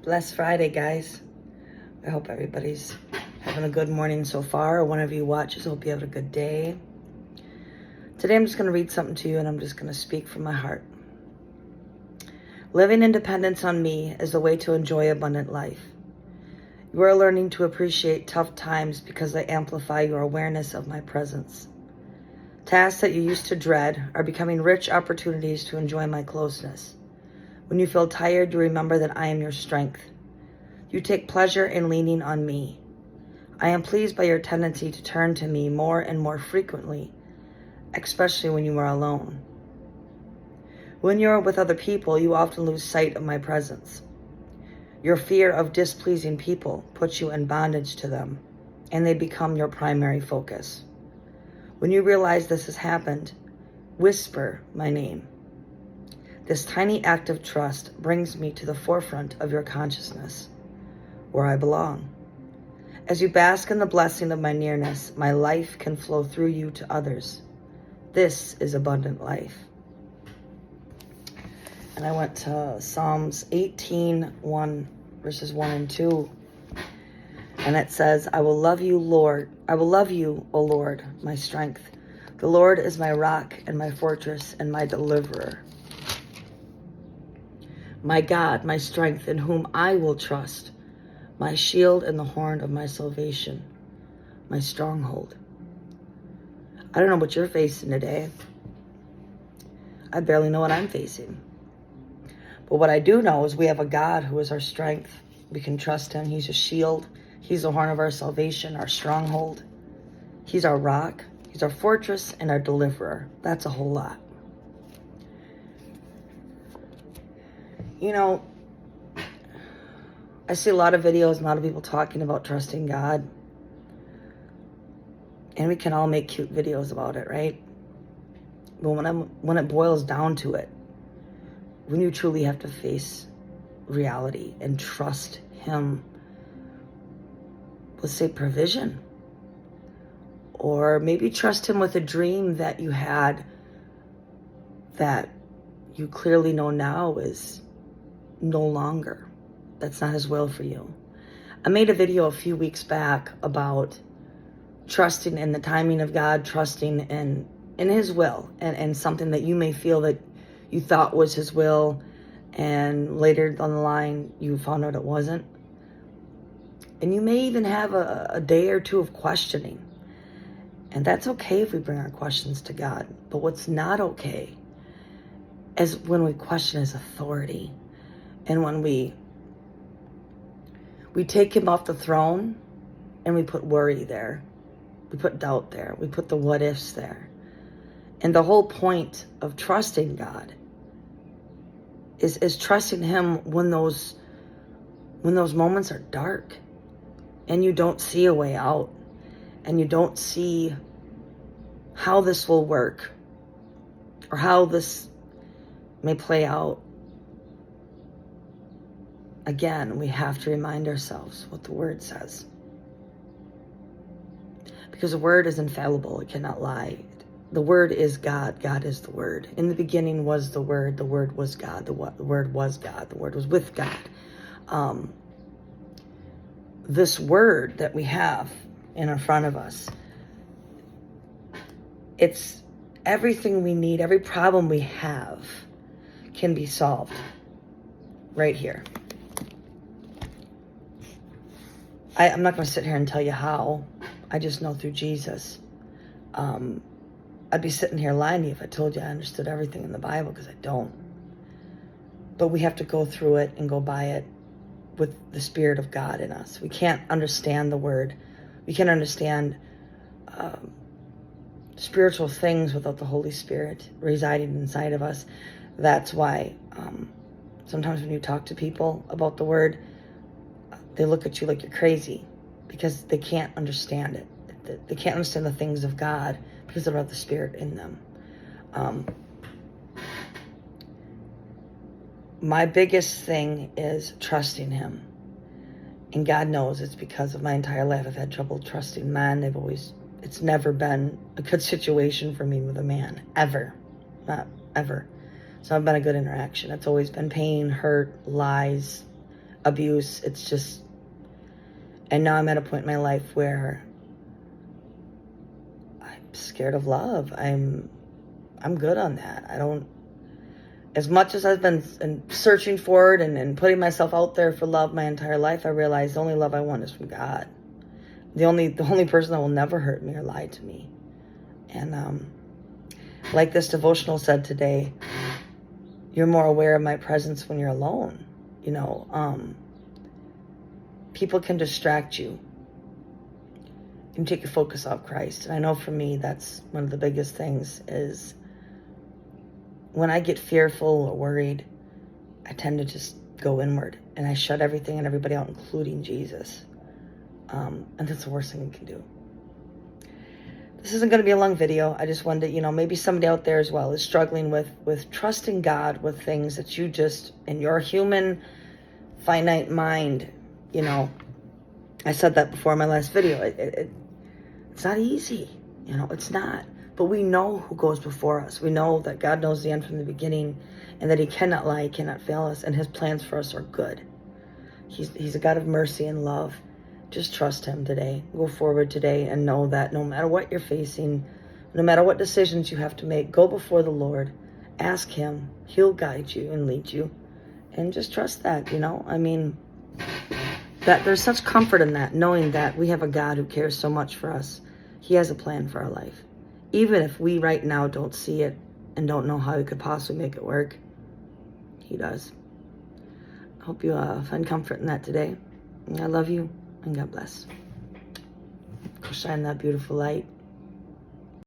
Blessed Friday, guys. I hope everybody's having a good morning so far, or whenever you watch this, I hope you have a good day. Today I'm just going to read something to you, and I'm just going to speak from my heart. Living in dependence on me is the way to enjoy abundant life. You are learning to appreciate tough times because they amplify your awareness of my presence. Tasks that you used to dread are becoming rich opportunities to enjoy my closeness. When you feel tired, you remember that I am your strength. You take pleasure in leaning on me. I am pleased by your tendency to turn to me more and more frequently, especially when you are alone. When you are with other people, you often lose sight of my presence. Your fear of displeasing people puts you in bondage to them, and they become your primary focus. When you realize this has happened, whisper my name. This tiny act of trust brings me to the forefront of your consciousness, where I belong. As you bask in the blessing of my nearness, my life can flow through you to others. This is abundant life. And I went to Psalms 18:1, verses 1 and 2. And it says, I will love you, Lord. I will love you, O Lord, my strength. The Lord is my rock and my fortress and my deliverer. My God, my strength, in whom I will trust, my shield and the horn of my salvation, my stronghold. I don't know what you're facing today. I barely know what I'm facing. But what I do know is we have a God who is our strength. We can trust him. He's a shield. He's the horn of our salvation, our stronghold. He's our rock. He's our fortress and our deliverer. That's a whole lot. You know, I see a lot of videos, a lot of people talking about trusting God. And we can all make cute videos about it, right? But when it boils down to it, when you truly have to face reality and trust him, let's say provision, or maybe trust him with a dream that you had that you clearly know now is no longer. That's not his will for you. I made a video a few weeks back about trusting in the timing of God, trusting in his will, and something that you may feel that you thought was his will, and later down the line you found out it wasn't. And you may even have a day or two of questioning. And that's okay if we bring our questions to God. But what's not okay is when we question his authority. And when we take him off the throne and we put worry there. We put doubt there. We put the what ifs there. And the whole point of trusting God is trusting him when those moments are dark and you don't see a way out and you don't see how this will work or how this may play out. Again, we have to remind ourselves what the word says. Because the word is infallible. It cannot lie. The word is God. God is the word. In the beginning was the word. The word was God. The word was God. The word was with God. This word that we have in front of us, it's everything we need. Every problem we have can be solved right here. I'm not going to sit here and tell you how. I just know through Jesus. I'd be sitting here lying to you if I told you I understood everything in the Bible, because I don't. But we have to go through it and go by it with the Spirit of God in us. We can't understand the Word. We can't understand spiritual things without the Holy Spirit residing inside of us. That's why sometimes when you talk to people about the Word, they look at you like you're crazy because they can't understand it. They can't understand the things of God because they don't have the Spirit in them. My biggest thing is trusting him. And God knows it's because of my entire life I've had trouble trusting men. It's never been a good situation for me with a man, ever. Not ever. It's not been a good interaction. It's always been pain, hurt, lies, abuse. It's just, and now I'm at a point in my life where I'm scared of love. I'm good on that. I don't, as much as I've been searching for it and putting myself out there for love my entire life, I realize the only love I want is from God. The only person that will never hurt me or lie to me. And like this devotional said today, you're more aware of my presence when you're alone. You know, people can distract you and take your focus off Christ. And I know for me, that's one of the biggest things is when I get fearful or worried, I tend to just go inward and I shut everything and everybody out, including Jesus. And that's the worst thing we can do. This isn't going to be a long video. I just wanted to, maybe somebody out there as well is struggling with trusting God with things that you just, in your human, finite mind, I said that before in my last video. It's not easy. It's not. But we know who goes before us. We know that God knows the end from the beginning and that he cannot lie, he cannot fail us, and his plans for us are good. He's a God of mercy and love. Just trust him today. Go forward today and know that no matter what you're facing, no matter what decisions you have to make, go before the Lord. Ask him. He'll guide you and lead you. And just trust that, that there's such comfort in that, knowing that we have a God who cares so much for us. He has a plan for our life. Even if we right now don't see it and don't know how he could possibly make it work, he does. I hope you find comfort in that today. I love you, and God bless. Go shine that beautiful light.